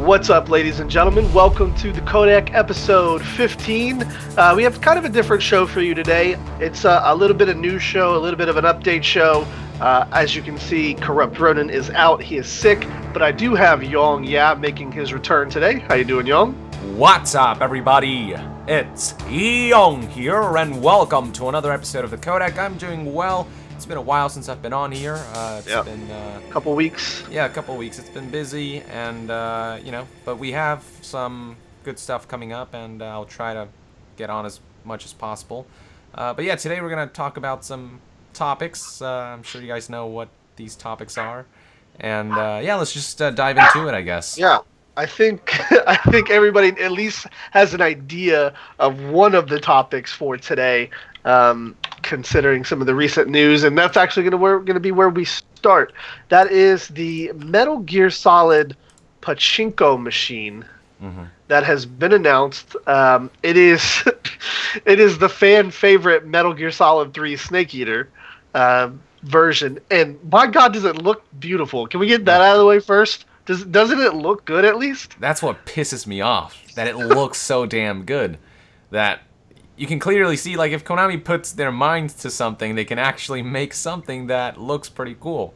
What's up, ladies and gentlemen? Welcome to the Codec episode 15. We have kind of a different show for you today. It's a little bit of news show, a little bit of an update show. As you can see, Corrupt Ronan is out. He is sick, but I do have Yong Ya making his return today. How you doing, Yong? What's up, everybody? It's Yong here, and welcome to another episode of the Codec. I'm doing well. It's been a while since I've been on here. It's been a couple weeks. Yeah, a couple weeks. It's been busy, and but we have some good stuff coming up, and I'll try to get on as much as possible. But yeah, today we're gonna talk about some topics. I'm sure you guys know what these topics are, and let's just dive into it, I guess. Yeah. I think everybody at least has an idea of one of the topics for today, considering some of the recent news, and that's actually going to be where we start. That is the Metal Gear Solid Pachinko machine that has been announced. It is the fan favorite Metal Gear Solid 3 Snake Eater version, and my God, does it look beautiful? Can we get that out of the way first? Doesn't it look good at least? That's what pisses me off, that it looks so damn good. That you can clearly see, like, if Konami puts their minds to something, they can actually make something that looks pretty cool.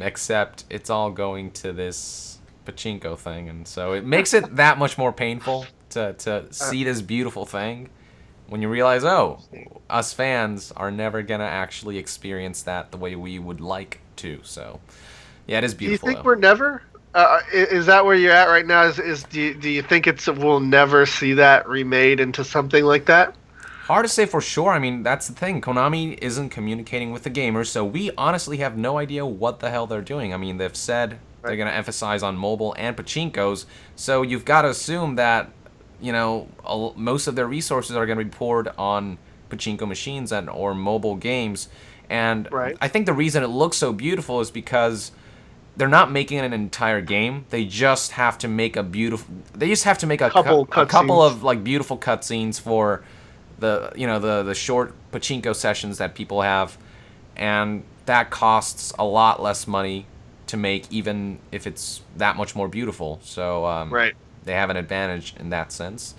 Except it's all going to this pachinko thing, and so it makes it that much more painful to see this beautiful thing when you realize, oh, us fans are never going to actually experience that the way we would like to, so... Yeah, it is beautiful. Do you think we're never? Is that where you're at right now? Do you think we'll never see that remade into something like that? Hard to say for sure. I mean, that's the thing. Konami isn't communicating with the gamers, so we honestly have no idea what the hell they're doing. I mean, they've said they're going to emphasize on mobile and pachinkos, so you've got to assume that, you know, most of their resources are going to be poured on pachinko machines or mobile games. And I think the reason it looks so beautiful is because they're not making an entire game. They just have to make a beautiful. They just have to make a couple of like beautiful cutscenes for the short pachinko sessions that people have, and that costs a lot less money to make, even if it's that much more beautiful. So they have an advantage in that sense.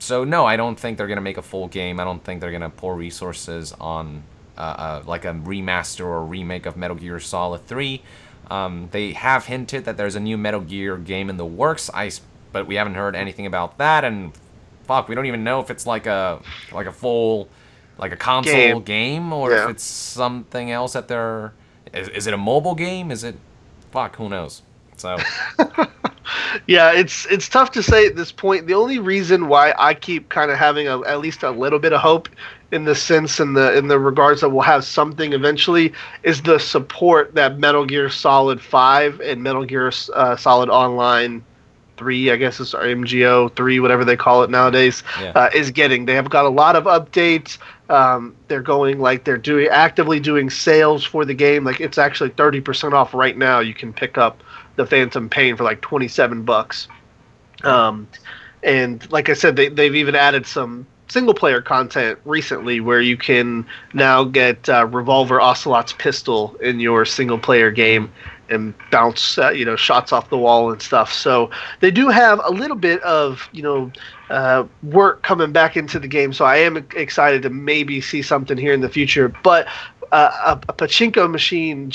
So no, I don't think they're gonna make a full game. I don't think they're gonna pour resources on like a remaster or remake of Metal Gear Solid 3. They have hinted that there's a new Metal Gear game in the works, but we haven't heard anything about that, and fuck, we don't even know if it's like a full, like a console game or if it's something else that they're... Is it a mobile game? Is it... Fuck, who knows? So... Yeah, it's tough to say at this point. The only reason why I keep kind of having at least a little bit of hope in the sense in the regards that we'll have something eventually is the support that Metal Gear Solid 5 and Metal Gear Solid Online 3, I guess it's MGO3, whatever they call it nowadays, is getting. They have got a lot of updates. They're actively doing sales for the game. Like, it's actually 30% off right now. You can pick up the Phantom Pain for like $27. And like I said, they've even added some single player content recently where you can now get Revolver Ocelot's pistol in your single player game and bounce shots off the wall and stuff. So they do have a little bit of work coming back into the game. So I am excited to maybe see something here in the future. But a pachinko machine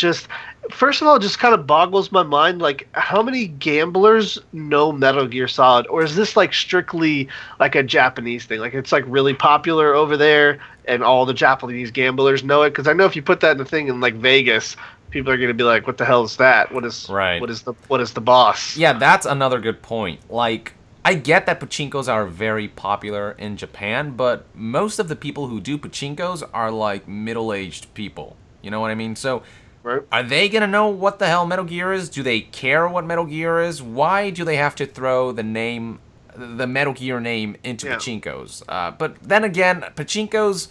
first of all, just kind of boggles my mind. Like, how many gamblers know Metal Gear Solid? Or is this like strictly like a Japanese thing? Like, it's like really popular over there and all the Japanese gamblers know it? Because I know if you put that in the thing in like Vegas, people are going to be like, what the hell is that? What is the boss? Yeah, that's another good point. Like, I get that pachinkos are very popular in Japan, but most of the people who do pachinkos are like middle-aged people. You know what I mean? So... Are they going to know what the hell Metal Gear is? Do they care what Metal Gear is? Why do they have to throw the Metal Gear name into pachinkos? But then again, pachinkos,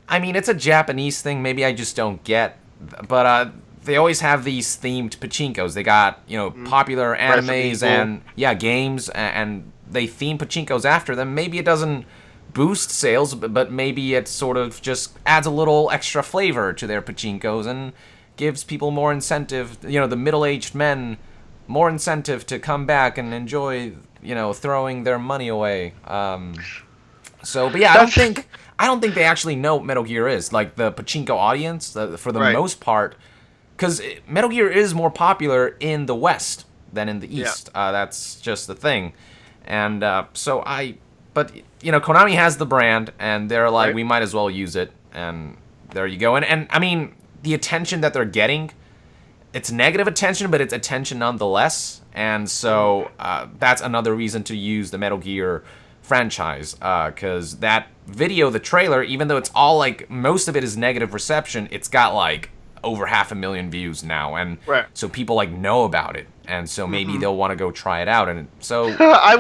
I mean, it's a Japanese thing. Maybe I just don't get. But they always have these themed pachinkos. They got, popular animes and, games, and they theme pachinkos after them. Maybe it doesn't boost sales, but maybe it sort of just adds a little extra flavor to their pachinkos and gives people more incentive. The middle-aged men more incentive to come back and enjoy, throwing their money away. But yeah, I don't think they actually know what Metal Gear is. Like the pachinko audience, for the most part, because Metal Gear is more popular in the West than in the East. Yeah. That's just the thing. And but Konami has the brand, and they're like, we might as well use it, and there you go. And I mean, the attention that they're getting, it's negative attention, but it's attention nonetheless. And so that's another reason to use the Metal Gear franchise, because that video, the trailer, even though it's all like, most of it is negative reception, it's got like over 500,000 views now, and so people like know about it, and so maybe they'll want to go try it out. And so I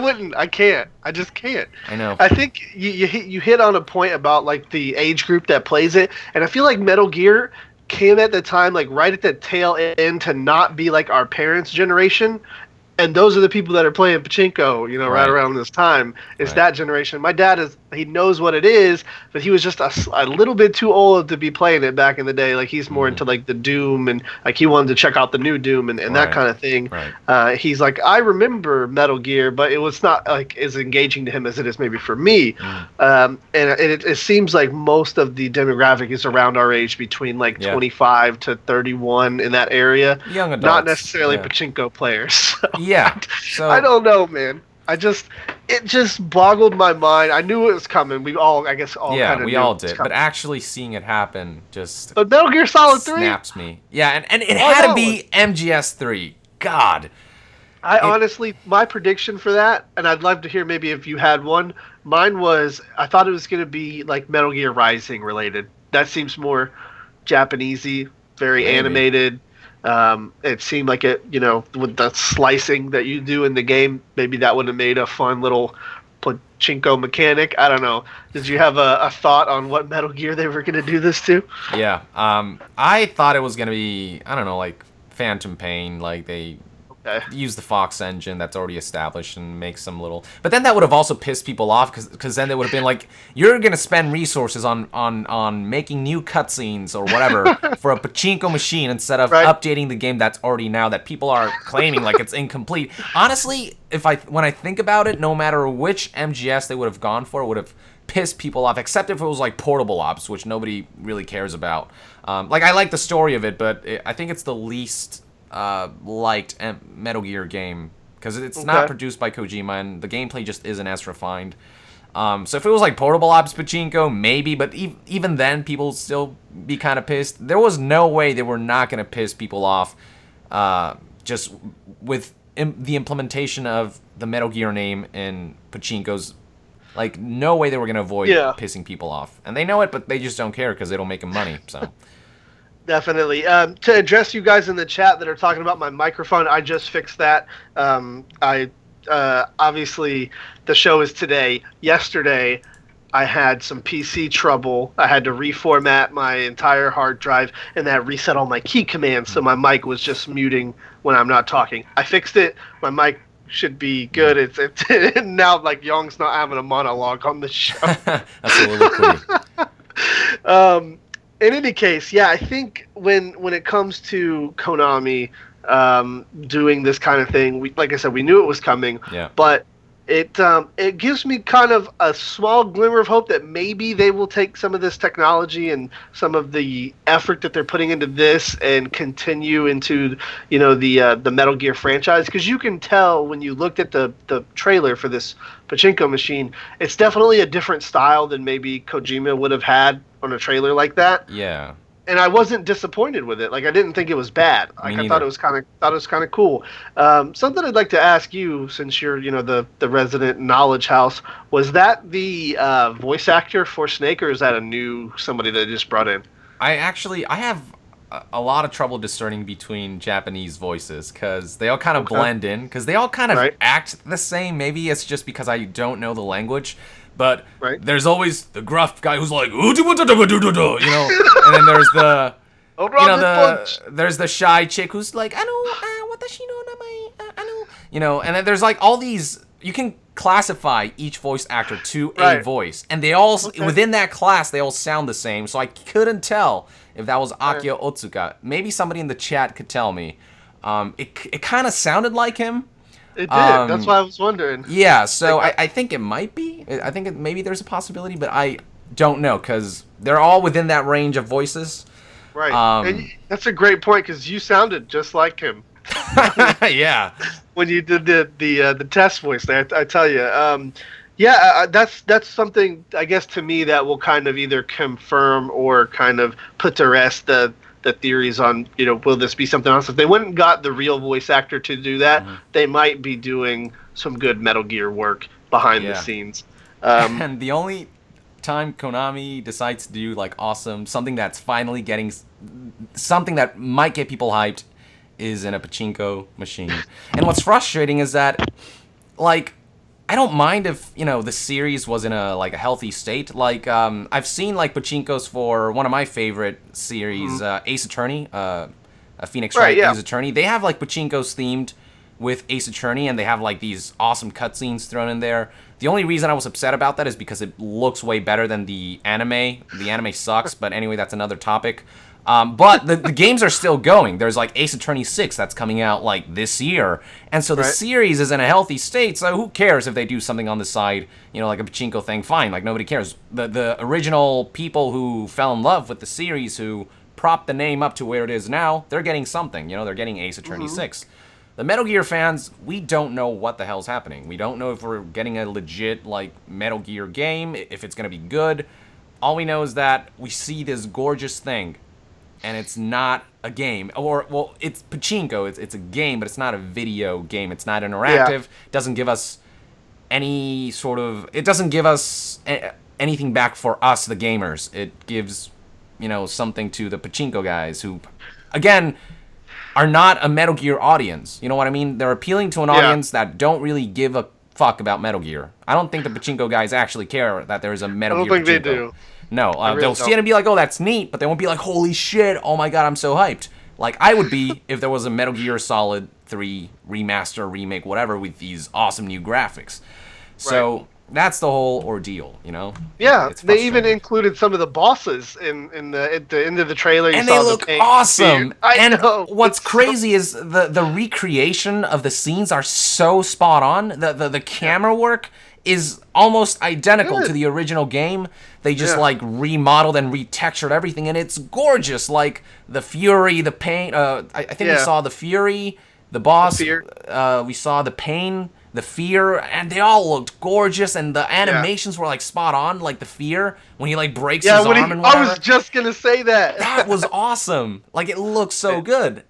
just can't. I know. I think you hit on a point about like the age group that plays it, and I feel like Metal Gear came at the time like right at the tail end to not be like our parents' generation. And those are the people that are playing pachinko, right around this time. It's that generation. My dad he knows what it is, but he was just a little bit too old to be playing it back in the day. Like, he's more into like the Doom, and like he wanted to check out the new Doom and that kind of thing. Right. He's like, I remember Metal Gear, but it was not like as engaging to him as it is maybe for me. And it seems like most of the demographic is around our age, between like 25 to 31 in that area. Young adults. Not necessarily pachinko players. So. Yeah, so I don't know, man. It just boggled my mind. I knew it was coming. We all kind of we all did. But actually seeing it happen just. But Metal Gear Solid 3 snaps me. Yeah, and it had to be MGS3. God. Honestly, my prediction for that, and I'd love to hear maybe if you had one. Mine was, I thought it was going to be like Metal Gear Rising related. That seems more Japanesey, very animated. It seemed like it, with the slicing that you do in the game, maybe that would have made a fun little pachinko mechanic. I don't know. Did you have a thought on what Metal Gear they were going to do this to? Yeah. I thought it was going to be, I don't know, like Phantom Pain, like they use the Fox engine that's already established and make some little. But then that would have also pissed people off, because then they would have been like, you're gonna spend resources on making new cutscenes or whatever for a pachinko machine instead of updating the game that's already now that people are claiming like it's incomplete. Honestly, when I think about it, no matter which MGS they would have gone for, it would have pissed people off, except if it was like Portable Ops, which nobody really cares about. Like, I like the story of it, but I think it's the least liked Metal Gear game, because it's not produced by Kojima, and the gameplay just isn't as refined. So if it was like Portable Ops Pachinko, maybe, but even then, people would still be kind of pissed. There was no way they were not going to piss people off, just with the implementation of the Metal Gear name in Pachinkos. Like, no way they were going to avoid pissing people off. And they know it, but they just don't care because they don't make them money, so... Definitely. To address you guys in the chat that are talking about my microphone, I just fixed that. Obviously, the show is today. Yesterday, I had some PC trouble. I had to reformat my entire hard drive, and that reset all my key commands, so my mic was just muting when I'm not talking. I fixed it. My mic should be good. It's now, like, Young's not having a monologue on the show. That's a little cool. In any case, I think when it comes to Konami doing this kind of thing, like I said, we knew it was coming. Yeah. But it gives me kind of a small glimmer of hope that maybe they will take some of this technology and some of the effort that they're putting into this and continue into the Metal Gear franchise, because you can tell when you looked at the trailer for this pachinko machine, it's definitely a different style than maybe Kojima would have had on a trailer like that. Yeah. And I wasn't disappointed with it. Like, I didn't think it was bad. Like, I thought it was kind of cool. Something I'd like to ask you, since you're the resident knowledge house, was that the voice actor for Snake, or is that somebody that just brought in? I have a lot of trouble discerning between Japanese voices, because they all kind of blend in, because they all kind of act the same. Maybe it's just because I don't know the language. But there's always the gruff guy who's like, and then there's the, there's the shy chick who's like, watashi no namae, and then there's like all these, you can classify each voice actor to a voice, and they all, within that class, they all sound the same, so I couldn't tell if that was Akio Otsuka. Maybe somebody in the chat could tell me. It kind of sounded like him. It did. That's why I was wondering. Yeah, so Like, I think it might be. I think maybe there's a possibility, but I don't know because they're all within that range of voices. right. And that's a great point because you sounded just like him. Yeah. When you did the test voice there, I tell you, that's something I guess to me that will kind of either confirm or kind of put to rest the theories on, will this be something else? If they went and got the real voice actor to do that, they might be doing some good Metal Gear work behind the scenes. And the only time Konami decides to do like awesome something that's finally getting something that might get people hyped is in a pachinko machine. And what's frustrating is that, like, I don't mind if, the series was in a healthy state. Like, I've seen, like, pachinkos for one of my favorite series, Ace Attorney, Phoenix Wright, Ace Attorney. They have, like, pachinkos themed with Ace Attorney, and they have, like, these awesome cutscenes thrown in there. The only reason I was upset about that is because it looks way better than the anime. The anime sucks, but anyway, that's another topic. But the games are still going. There's like Ace Attorney 6 that's coming out like this year. And so the series is in a healthy state, so who cares if they do something on the side, like a pachinko thing, fine, like nobody cares. The original people who fell in love with the series, who propped the name up to where it is now, they're getting something, they're getting Ace Attorney 6. The Metal Gear fans, we don't know what the hell's happening. We don't know if we're getting a legit like Metal Gear game, if it's going to be good. All we know is that we see this gorgeous thing, and it's not a game. Well, it's pachinko. It's a game, but it's not a video game. It's not interactive. It doesn't give us any sort of... It doesn't give us anything back for us, the gamers. It gives, something to the pachinko guys who, again, are not a Metal Gear audience. You know what I mean? They're appealing to an audience that don't really give a fuck about Metal Gear. I don't think the pachinko guys actually care that there's a Metal Gear pachinko. I don't think they do. No, really they'll see it and be like, oh, that's neat, but they won't be like, holy shit, oh my god, I'm so hyped. Like I would be if there was a Metal Gear Solid 3 remaster, remake, whatever, with these awesome new graphics. So that's the whole ordeal, Yeah, they even included some of the bosses at the end of the trailer. And they look awesome. I know. What's crazy is the recreation of the scenes are so spot on. The camera work is almost identical to the original game. They just like remodeled and retextured everything, and it's gorgeous. Like the fury, the pain. I think we saw the fury, the boss. We saw the pain, the fear, and they all looked gorgeous. And the animations were like spot on. Like the fear when he like breaks his arm and whatever. I was just gonna say that. That was awesome. Like it looks so good,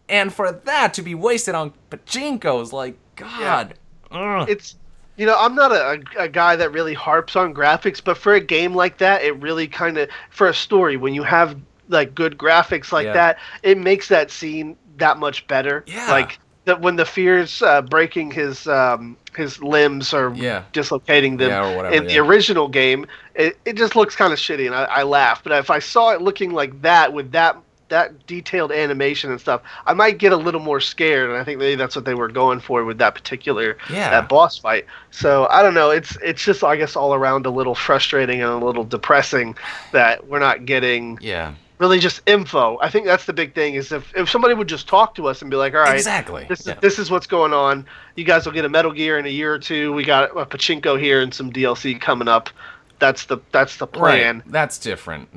and for that to be wasted on pachinkos, like God. It's. I'm not a guy that really harps on graphics, but for a game like that, it really kind of, for a story, when you have like good graphics like that, it makes that scene that much better. Yeah. Like when the Fear's breaking his limbs or dislocating them or whatever, in the original game, it just looks kind of shitty, and I laugh. But if I saw it looking like that with that detailed animation and stuff, I might get a little more scared, and I think maybe that's what they were going for with that particular that boss fight. So I don't know, it's just, I guess, all around a little frustrating and a little depressing that we're not getting really just info. I think that's the big thing, is if somebody would just talk to us and be like, all right, this is what's going on, you guys will get a Metal Gear in a year or two, we got a pachinko here and some DLC coming up. That's the plan. Right. That's different.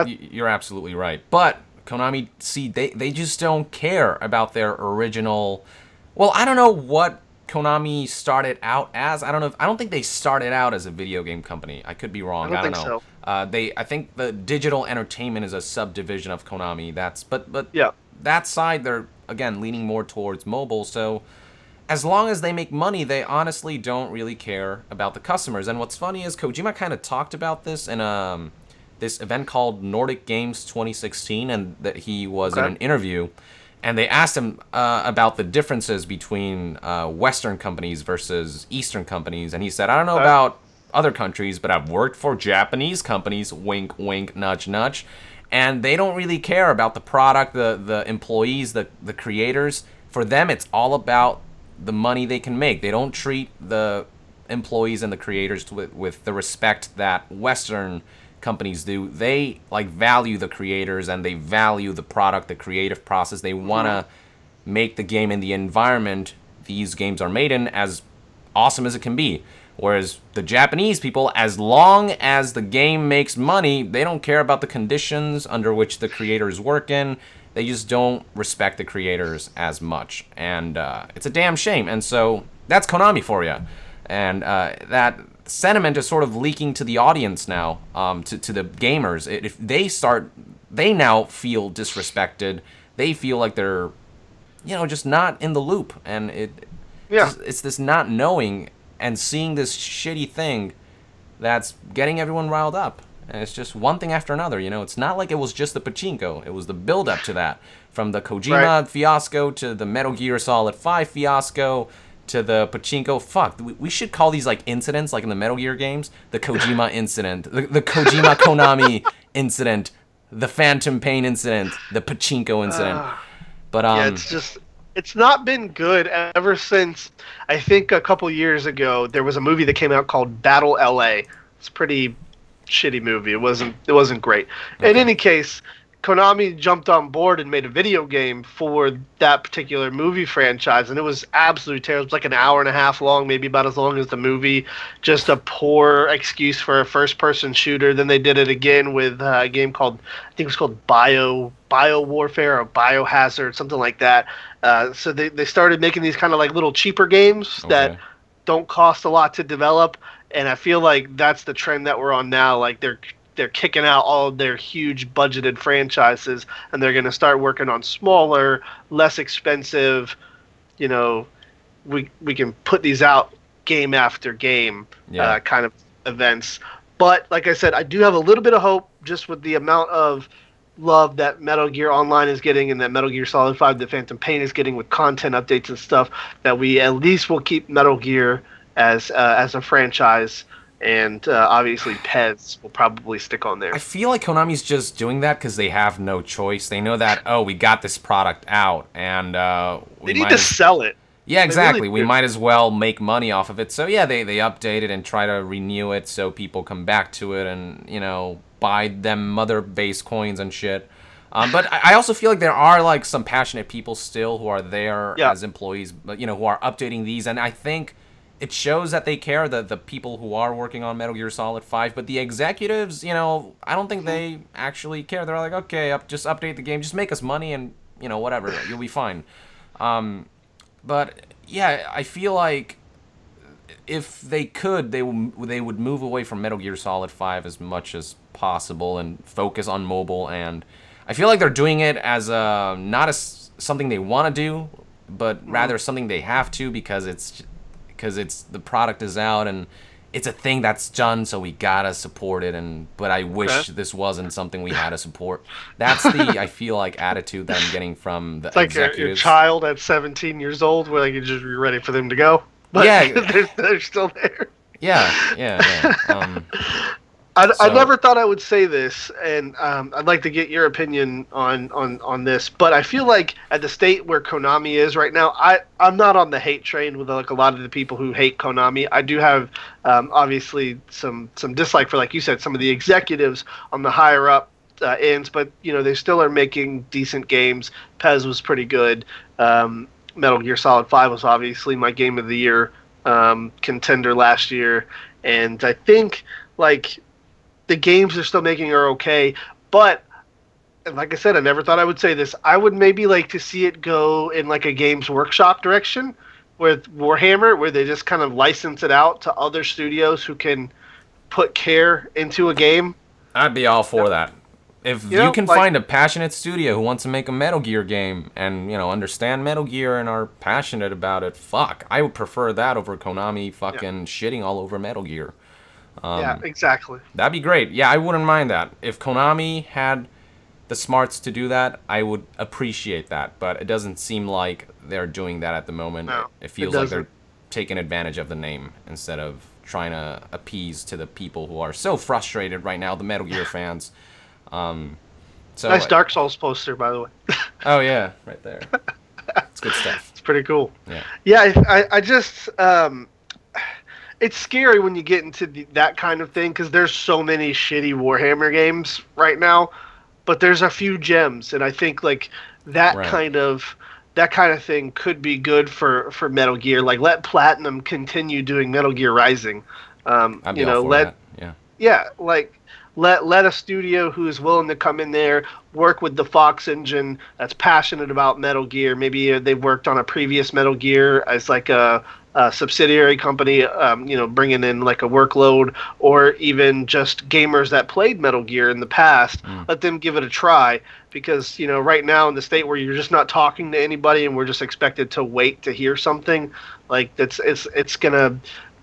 You're absolutely right. But Konami, see, they just don't care about their original... Well, I don't know what Konami started out as. I don't think they started out as a video game company. I could be wrong. I don't know. So. I think the digital entertainment is a subdivision of Konami. But that side, they're, again, leaning more towards mobile. So as long as they make money, they honestly don't really care about the customers. And what's funny is Kojima kind of talked about this in this event called Nordic Games 2016, and that he was in an interview, and they asked him about the differences between Western companies versus Eastern companies, and he said, I don't know about other countries, but I've worked for Japanese companies, wink, wink, nudge, nudge, and they don't really care about the product, the employees, the creators. For them, it's all about the money they can make. They don't treat the employees and the creators with the respect that Western companies do. They like value the creators, and they value the product, the creative process. They want to make the game and the environment these games are made in as awesome as it can be. Whereas the Japanese people, as long as the game makes money, they don't care about the conditions under which the creators work in. They just don't respect the creators as much. And it's a damn shame. And so that's Konami for you. And that sentiment is sort of leaking to the audience now, to the gamers. If they now feel disrespected. They feel like they're, just not in the loop. And it's this not knowing and seeing this shitty thing that's getting everyone riled up. And it's just one thing after another, It's not like it was just the Pachinko. It was the build-up to that. From the Kojima fiasco to the Metal Gear Solid 5 fiasco to the Pachinko. Fuck, we should call these like incidents, like in the Metal Gear games. The Kojima incident. The Kojima Konami incident. The Phantom Pain incident. The Pachinko incident. But it's not been good ever since, I think a couple years ago, there was a movie that came out called Battle LA. It's a pretty shitty movie. It wasn't great. Okay. In any case, Konami jumped on board and made a video game for that particular movie franchise, and it was absolutely terrible. It was like an hour and a half long, maybe about as long as the movie. Just a poor excuse for a first-person shooter. Then they did it again with a game called, I think it was called Bio Warfare or Biohazard, something like that. So they started making these kind of like little cheaper games that don't cost a lot to develop, and I feel like that's the trend that we're on now. Like they're kicking out all of their huge budgeted franchises, and they're going to start working on smaller, less expensive, we can put these out game after game kind of events. But like I said, I do have a little bit of hope just with the amount of love that Metal Gear Online is getting and that Metal Gear Solid 5 The Phantom Pain is getting with content updates and stuff, that we at least will keep Metal Gear as a franchise. And obviously Pez will probably stick on there. I feel like Konami's just doing that because they have no choice. They know that, we got this product out, and we need to sell it. Yeah, exactly. Really we might as well make money off of it. So yeah, they update it and try to renew it so people come back to it and, buy them mother base coins and shit. But I also feel like there are like some passionate people still who are there as employees, but who are updating these, and I think it shows that they care, the people who are working on Metal Gear Solid 5, but the executives, I don't think they actually care. They're like, okay, just update the game, just make us money, and whatever, you'll be fine. But yeah, I feel like if they could, they would move away from Metal Gear Solid 5 as much as possible and focus on mobile. And I feel like they're doing it as not as something they want to do, but rather something they have to because it's the product is out and it's a thing that's done, so we gotta support it. But I wish this wasn't something we had to support. That's the I feel like attitude that I'm getting from the executives. Like your child at 17 years old, where you're just ready for them to go. But they're still there. Yeah. I never thought I would say this, and I'd like to get your opinion on this. But I feel like at the state where Konami is right now, I'm not on the hate train with like a lot of the people who hate Konami. I do have obviously some dislike for, like you said, some of the executives on the higher up ends. But they still are making decent games. Pez was pretty good. Metal Gear Solid 5 was obviously my game of the year contender last year, and I think like the games they're still making are okay, but like I said, I never thought I would say this. I would maybe like to see it go in like a Games Workshop direction with Warhammer, where they just kind of license it out to other studios who can put care into a game. I'd be all for that. If you can find a passionate studio who wants to make a Metal Gear game and, understand Metal Gear and are passionate about it, fuck. I would prefer that over Konami fucking shitting all over Metal Gear. Yeah, exactly. That'd be great. Yeah, I wouldn't mind that. If Konami had the smarts to do that, I would appreciate that. But it doesn't seem like they're doing that at the moment. No, it feels like they're taking advantage of the name instead of trying to appease to the people who are so frustrated right now, the Metal Gear fans. Nice Dark Souls poster, by the way. Oh, yeah, right there. It's good stuff. It's pretty cool. Yeah, I just... it's scary when you get into that kind of thing, because there's so many shitty Warhammer games right now, but there's a few gems, and I think like that kind of that kind of thing could be good for Metal Gear. Like, let Platinum continue doing Metal Gear Rising. I'd be all for that. Yeah. Yeah, like let a studio who's willing to come in there, work with the Fox engine, that's passionate about Metal Gear. Maybe they've worked on a previous Metal Gear as like a subsidiary company, bringing in like a workload, or even just gamers that played Metal Gear in the past. Let them give it a try, because right now in the state where you're just not talking to anybody and we're just expected to wait to hear something, like it's gonna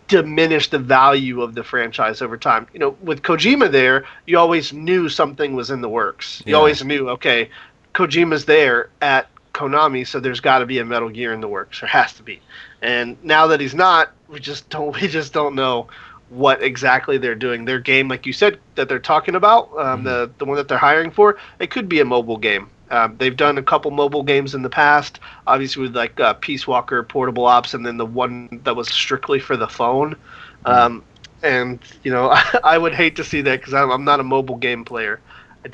diminish the value of the franchise over time. With Kojima there, you always knew something was in the works. You always knew, okay, Kojima's there at Konami, so there's got to be a Metal Gear in the works. There has to be. And now that he's not, we just don't know what exactly they're doing. Their game, like you said, that they're talking about, the one that they're hiring for, it could be a mobile game. They've done a couple mobile games in the past, obviously with like Peace Walker, Portable Ops, and then the one that was strictly for the phone. And I would hate to see that, because I'm not a mobile game player. I'm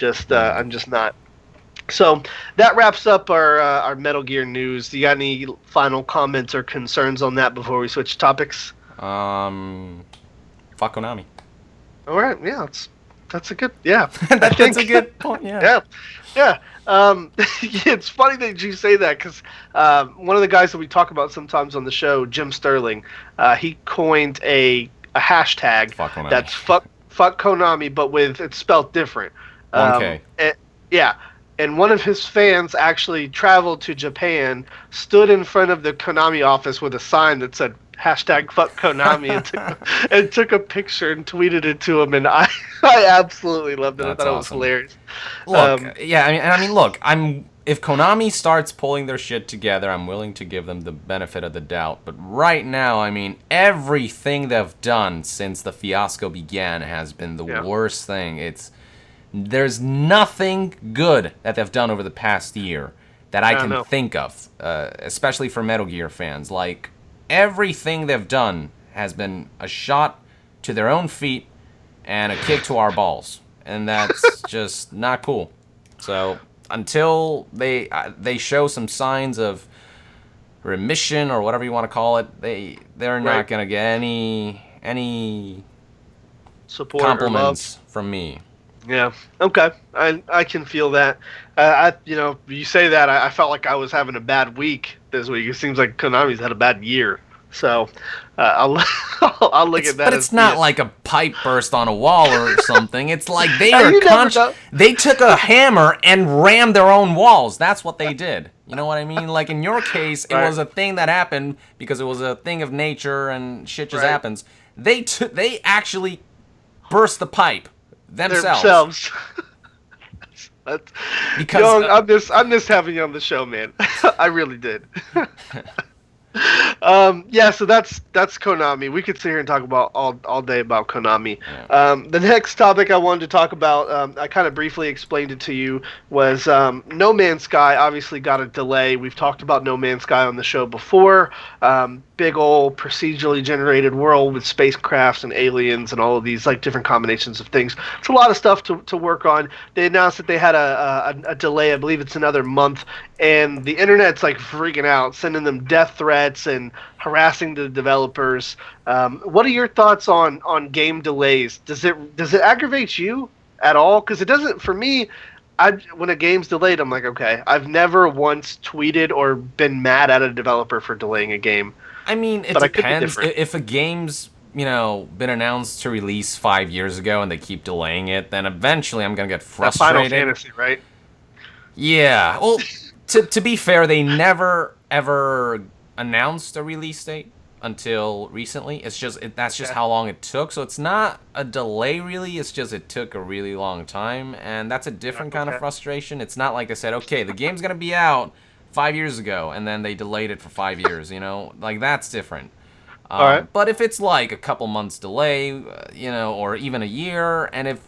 just not. So that wraps up our Metal Gear news. Do you got any final comments or concerns on that before we switch topics? Fuck Konami. All right, yeah, that's a good, yeah. That's a good point. Yeah. Yeah. It's funny that you say that, because one of the guys that we talk about sometimes on the show, Jim Sterling, he coined a hashtag that's fuck Konami, but it's spelled different. 1K. Yeah. And one of his fans actually traveled to Japan, stood in front of the Konami office with a sign that said hashtag fuck Konami, and took a picture and tweeted it to him, and I absolutely loved it. I thought it was hilarious. Look, look, if Konami starts pulling their shit together, I'm willing to give them the benefit of the doubt. But right now, everything they've done since the fiasco began has been the worst thing. There's nothing good that they've done over the past year that I can think of, especially for Metal Gear fans. Like, everything they've done has been a shot to their own feet and a kick to our balls. And that's just not cool. So until they show some signs of remission, or whatever you want to call it, they're not going to get any support compliments from me. Yeah. Okay. I can feel that. You say that, I felt like I was having a bad week this week. It seems like Konami's had a bad year. So I'll look at that. But it's not like a pipe burst on a wall or something. It's like they took a hammer and rammed their own walls. That's what they did. You know what I mean? Like, in your case, it was a thing that happened because it was a thing of nature and shit just happens. They actually burst the pipe themselves. Because Young, I'm just having you on the show, man. I really did. So that's Konami. We could sit here and talk about all day about Konami. Yeah. The next topic I wanted to talk about, I kind of briefly explained it to you, was No Man's Sky obviously got a delay. We've talked about No Man's Sky on the show before. Big old procedurally generated world with spacecrafts and aliens and all of these like different combinations of things. It's a lot of stuff to work on. They announced that they had a delay. I believe it's another month, and the internet's like freaking out, sending them death threats and harassing the developers. What are your thoughts on game delays? Does it aggravate you at all? Because it doesn't for me. When a game's delayed, I'm like, okay. I've never once tweeted or been mad at a developer for delaying a game. It depends. If a game's been announced to release 5 years ago and they keep delaying it, then eventually I'm gonna get frustrated. Final Fantasy, right? Yeah. Well, to be fair, they never ever announced a release date until recently. That's just how long it took. So it's not a delay really. It's just it took a really long time, and that's a different kind of frustration. It's not like they said, okay, the game's gonna be out 5 years ago, and then they delayed it for 5 years. Like that's different. All right. But if it's like a couple months delay, or even a year, and if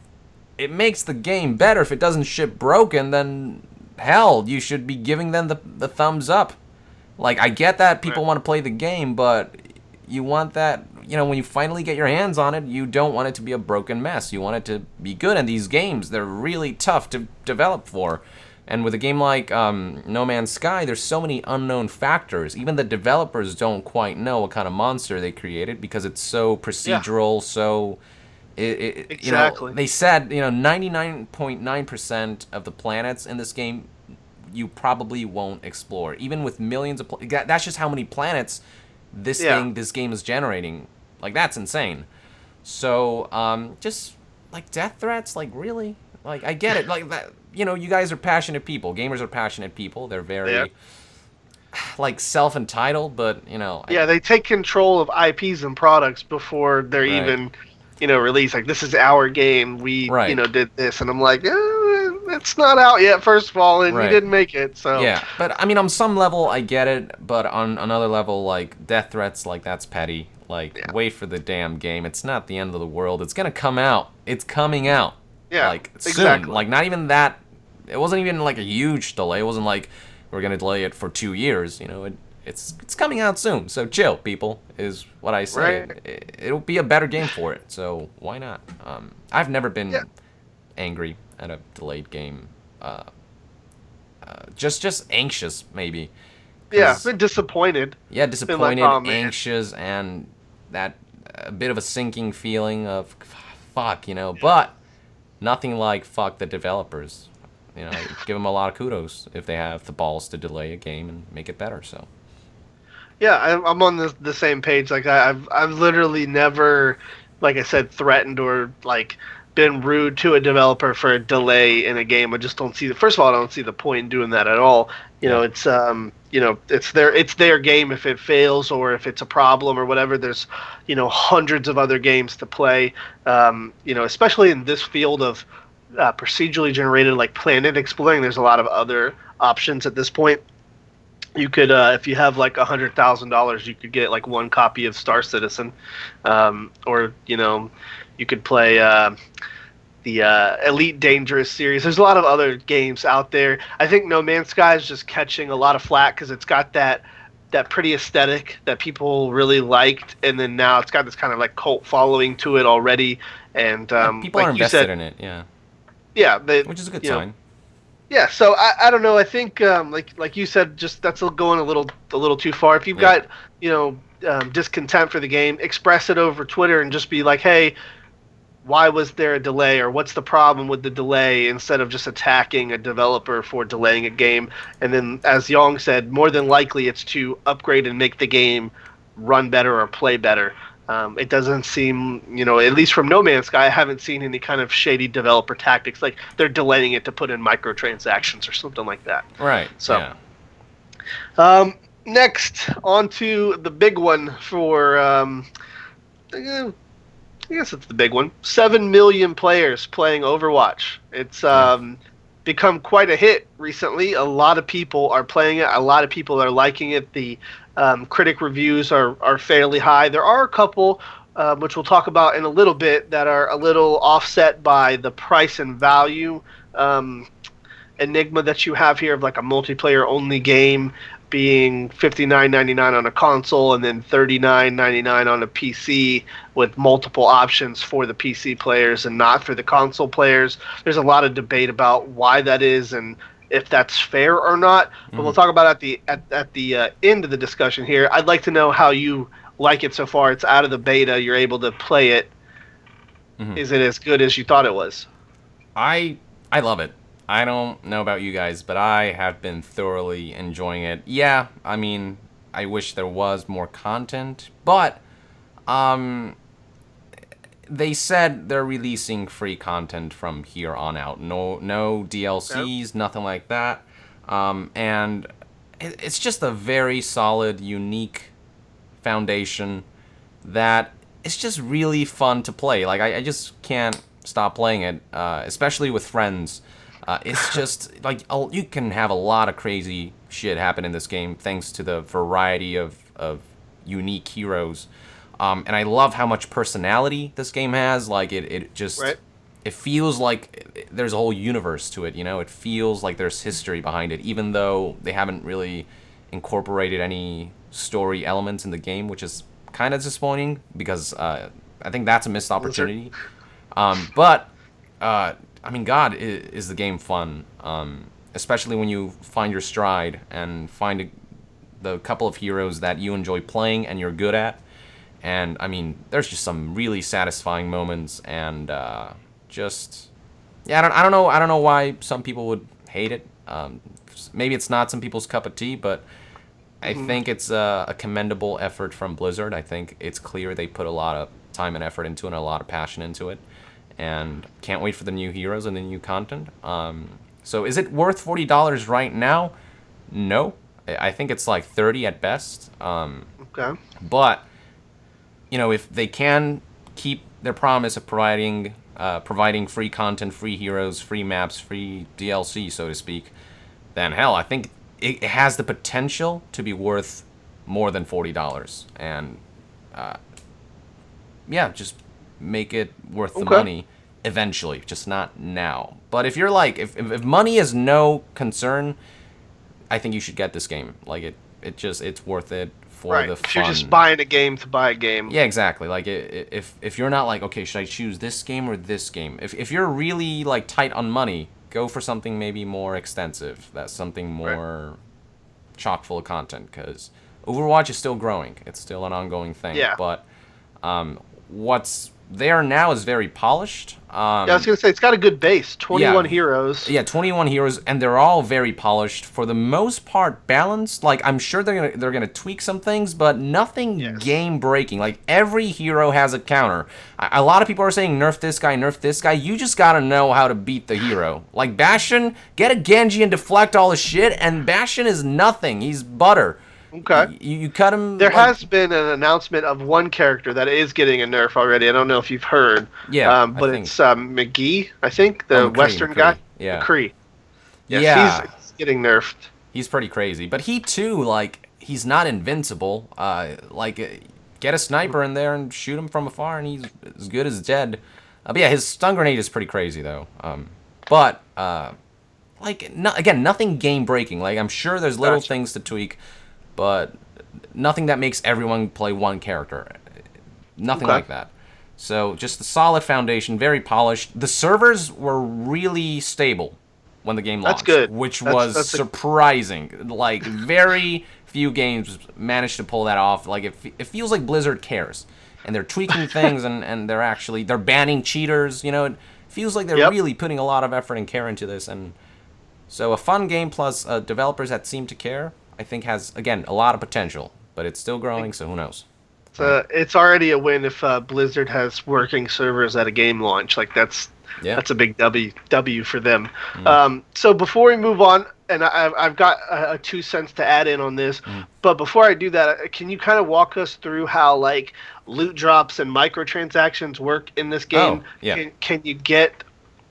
it makes the game better, if it doesn't ship broken, then hell, you should be giving them the thumbs up. Like, I get that people want to play the game, but you want that, when you finally get your hands on it, you don't want it to be a broken mess. You want it to be good, and these games, they're really tough to develop for. And with a game like No Man's Sky, there's so many unknown factors. Even the developers don't quite know what kind of monster they created because it's so Yeah, procedural, so exactly. they said 99.9% of the planets in this game you probably won't explore, even with millions of that's just how many planets Yeah, this game is generating. Like, that's insane. So just like death threats, like, really, like, I get it, like that, you guys are passionate people, gamers are passionate people, they're yeah, very like self-entitled, but yeah. They take control of IPs and products before they're right, even, released. Like, this is our game. We, right, did this, and I'm like, it's not out yet. First of all, and you right. didn't make it, so Yeah, but I mean, on some level, I get it. But on another level, like, death threats, like, that's petty. Like, yeah, wait for the damn game. It's not the end of the world. It's gonna come out. It's coming out. yeah, Like, soon. exactly. Like, not even that. It wasn't even like a huge delay. It wasn't like we're gonna delay it for 2 years. It's coming out soon. So chill, people. Is what I say. Right. It'll be a better game for it. So why not? I've never Yeah, been angry at a delayed game. Just anxious, maybe. yeah. Because, Been disappointed. yeah, Been like, disappointed, oh man. anxious, and that a bit of a sinking feeling of fuck. But nothing like fuck the developers. Give them a lot of kudos if they have the balls to delay a game and make it better. So, Yeah, I'm on the same page. Like, I've literally never, like I said, threatened or like been rude to a developer for a delay in a game. I just don't see the first of all, I don't see the point in doing that at all. yeah. It's their game. If it fails or if it's a problem or whatever, there's hundreds of other games to play. Especially in this field of procedurally generated like planet exploring, there's a lot of other options at this point. You could, if you have like $100,000, you could get like one copy of Star Citizen, or you could play the Elite Dangerous series. There's a lot of other games out there. I think No Man's Sky is just catching a lot of flack because it's got that pretty aesthetic that people really liked, and then now it's got this kind of like cult following to it already. And Yeah, people are like you invested said, in it. Yeah, yeah, they, which is a good you know, sign. yeah, so I don't know. I think like you said, just that's going a little too far. If you've Yeah. got discontent for the game, express it over Twitter and just be like, hey, why was there a delay or what's the problem with the delay, instead of just attacking a developer for delaying a game. And then, as Yong said, more than likely it's to upgrade and make the game run better or play better. It doesn't seem, at least from No Man's Sky, I haven't seen any kind of shady developer tactics, like they're delaying it to put in microtransactions or something like that. Right. So, Yeah. next, on to the big one for, I guess it's the big one. 7 million players playing Overwatch. It's Yeah. become quite a hit recently. A lot of people are playing it. A lot of people are liking it. The critic reviews are fairly high. There are a couple, which we'll talk about in a little bit, that are a little offset by the price and value enigma that you have here of like a multiplayer only game being $59.99 on a console and then $39.99 on a PC, with multiple options for the PC players and not for the console players. There's a lot of debate about why that is and if that's fair or not. But we'll talk about it at the end of the discussion here. I'd like to know how you like it so far. It's out of the beta. You're able to play it. Mm-hmm. Is it as good as you thought it was? I love it. I don't know about you guys, but I have been thoroughly enjoying it. Yeah, I mean, I wish there was more content, but they said they're releasing free content from here on out. No DLCs, nothing like that. And it's just a very solid, unique foundation that it's just really fun to play. Like, I just can't stop playing it, especially with friends. It's just like you can have a lot of crazy shit happen in this game thanks to the variety of unique heroes. And I love how much personality this game has. Like, it just Right. it feels like there's a whole universe to it. It feels like there's history behind it, even though they haven't really incorporated any story elements in the game, which is kind of disappointing because I think that's a missed opportunity. But I mean, God, is the game fun? especially when you find your stride and find the couple of heroes that you enjoy playing and you're good at. And I mean, there's just some really satisfying moments, and just yeah, I don't know why some people would hate it. Maybe it's not some people's cup of tea, but I think it's a commendable effort from Blizzard. I think it's clear they put a lot of time and effort into it and a lot of passion into it. And can't wait for the new heroes and the new content. So is it worth $40 right now? No. I think it's like 30 at best. Okay. But, you know, if they can keep their promise of providing free content, free heroes, free maps, free DLC, so to speak, then hell, I think it has the potential to be worth more than $40. And, yeah, just make it worth the money eventually, just not now. But if you're like, if money is no concern, I think you should get this game. Like, it's worth it for the fun. If you're just buying a game to buy a game. Yeah, exactly. Like, if you're not like, okay, should I choose this game or this game? If you're really, like, tight on money, go for something maybe more extensive. That's something more chock full of content, because Overwatch is still growing. It's still an ongoing thing. Yeah. But what's there now is very polished. Yeah, I was going to say, it's got a good base. 21 heroes. Yeah, 21 heroes, and they're all very polished. For the most part, balanced. Like, I'm sure they're gonna tweak some things, but nothing game-breaking. Like, every hero has a counter. A lot of people are saying, nerf this guy, nerf this guy. You just gotta know how to beat the hero. Like, Bastion, get a Genji and deflect all his shit, and Bastion is nothing. He's butter. Okay. You cut him. There has been an announcement of one character that is getting a nerf already. I don't know if you've heard. Yeah. But it's McGee, I think, the Western guy. Yeah. McCree. Yes, he's getting nerfed. He's pretty crazy. But he, too, like, he's not invincible. Get a sniper in there and shoot him from afar, and he's as good as dead. But yeah, his stun grenade is pretty crazy, though. Again, nothing game-breaking. Like, I'm sure there's little things to tweak, but nothing that makes everyone play one character. Nothing like that. So just the solid foundation, very polished. The servers were really stable when the game launched. That's good. Which was surprising. Like, very few games managed to pull that off. Like, it feels like Blizzard cares. And they're tweaking things, and they're banning cheaters. You know, it feels like they're really putting a lot of effort and care into this. And so a fun game plus developers that seem to care, I think, has, again, a lot of potential, but it's still growing, so who knows? It's already a win if Blizzard has working servers at a game launch. Like, that's a big W for them. So before we move on, and I've got a 2 cents to add in on this, but before I do that, can you kind of walk us through how, like, loot drops and microtransactions work in this game? Oh, yeah. Can you get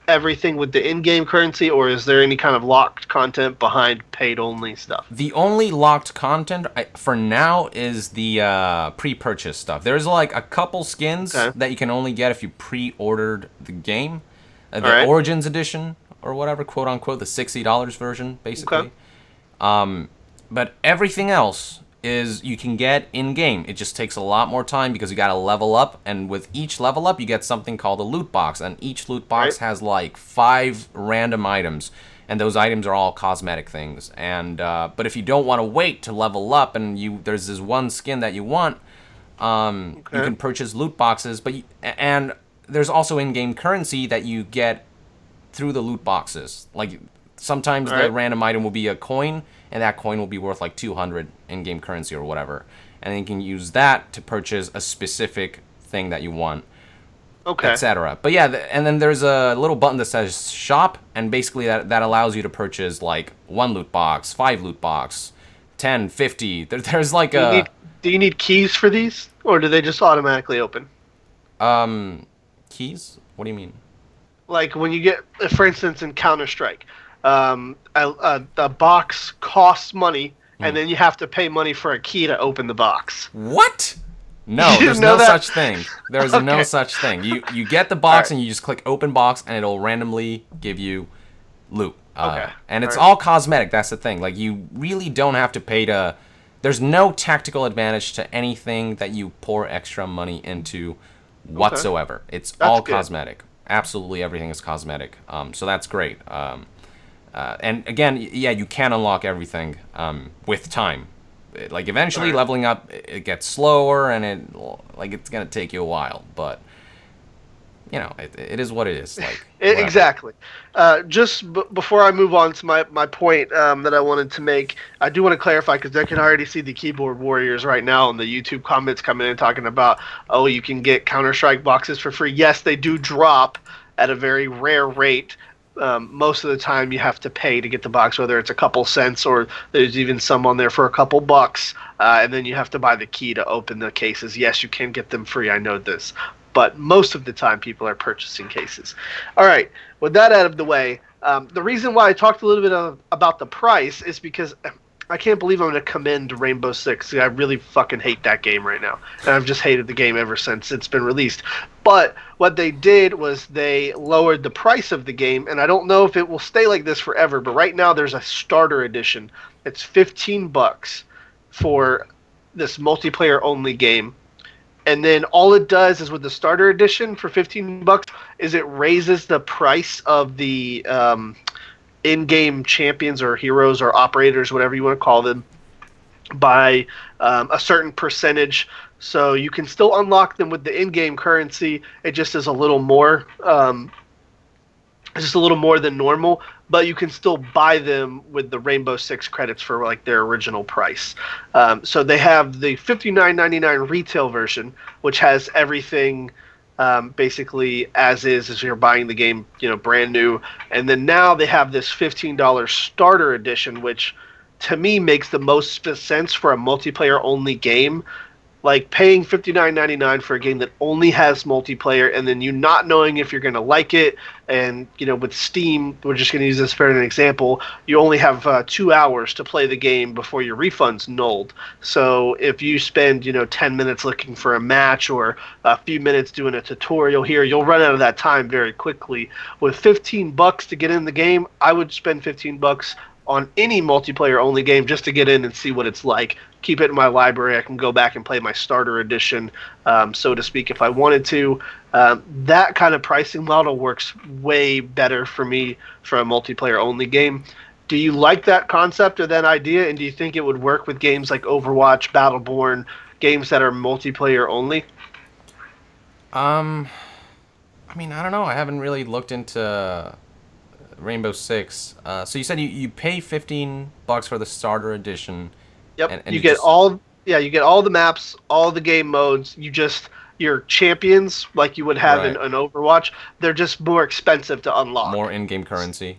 everything with the in-game currency, or is there any kind of locked content behind paid-only stuff? The only locked content for now is the pre-purchase stuff. There's like a couple skins that you can only get if you pre-ordered the game. The Origins Edition, or whatever, quote-unquote, the $60 version, basically. But everything else is you can get in-game. It just takes a lot more time because you got to level up, and with each level up, you get something called a loot box, and each loot box has like 5 random items, and those items are all cosmetic things. And but if you don't want to wait to level up, and there's this one skin that you want, you can purchase loot boxes, and there's also in-game currency that you get through the loot boxes. Like, sometimes the random item will be a coin, and that coin will be worth like 200 in-game currency or whatever. And then you can use that to purchase a specific thing that you want, etc. But yeah, and then there's a little button that says shop, and basically that allows you to purchase like 1 loot box, 5 loot box, 10, 50. There's like do you need keys for these, or do they just automatically open? Keys? What do you mean? Like, when you get, for instance, in Counter-Strike, a box costs money, and then you have to pay money for a key to open the box. What? No, there's no such thing. There's no such thing. You get the box, and you just click open box, and it'll randomly give you loot. And it's all cosmetic. That's the thing. Like, you really don't have to pay to... There's no tactical advantage to anything that you pour extra money into whatsoever. It's all cosmetic. Absolutely everything is cosmetic. So that's great. And again, yeah, you can unlock everything with time. Like eventually, Right. leveling up it gets slower, and it's gonna take you a while. But it is what it is. Like whatever. Exactly. Just before I move on to my point that I wanted to make, I do want to clarify because I can already see the keyboard warriors right now in the YouTube comments coming in talking about, oh, you can get Counter-Strike boxes for free. Yes, they do drop at a very rare rate. Most of the time, you have to pay to get the box, whether it's a couple cents or there's even some on there for a couple bucks, and then you have to buy the key to open the cases. Yes, you can get them free. I know this, but most of the time people are purchasing cases. All right, with that out of the way, the reason why I talked a little bit about the price is because I can't believe I'm going to commend Rainbow Six. I really fucking hate that game right now, and I've just hated the game ever since it's been released. But what they did was they lowered the price of the game, and I don't know if it will stay like this forever, but right now there's a starter edition. It's $15 for this multiplayer only game, and then all it does is with the starter edition for $15 is it raises the price of the in-game champions or heroes or operators, whatever you want to call them, by a certain percentage. So you can still unlock them with the in-game currency. It just is a little more, just a little more than normal. But you can still buy them with the Rainbow Six credits for like their original price. So they have the $59.99 retail version, which has everything basically as is as you're buying the game, brand new. And then now they have this $15 starter edition, which to me makes the most sense for a multiplayer only game. Like paying $59.99 for a game that only has multiplayer, and then you not knowing if you're going to like it. And with Steam, we're just going to use this for an example. You only have 2 hours to play the game before your refund's nulled. So if you spend 10 minutes looking for a match or a few minutes doing a tutorial here, you'll run out of that time very quickly. With $15 to get in the game, I would spend $15 on any multiplayer only game just to get in and see what it's like. Keep it in my library. I can go back and play my starter edition, so to speak, if I wanted to. That kind of pricing model works way better for me for a multiplayer only game. Do you like that concept or that idea, and do you think it would work with games like Overwatch, Battleborn, games that are multiplayer only? I mean, I don't know. I haven't really looked into Rainbow Six. So you said you pay $15 for the starter edition. Yep, And you you get just all. Yeah, you get all the maps, all the game modes. Your champions like you would have in right, an Overwatch. They're just more expensive to unlock. more in-game currency.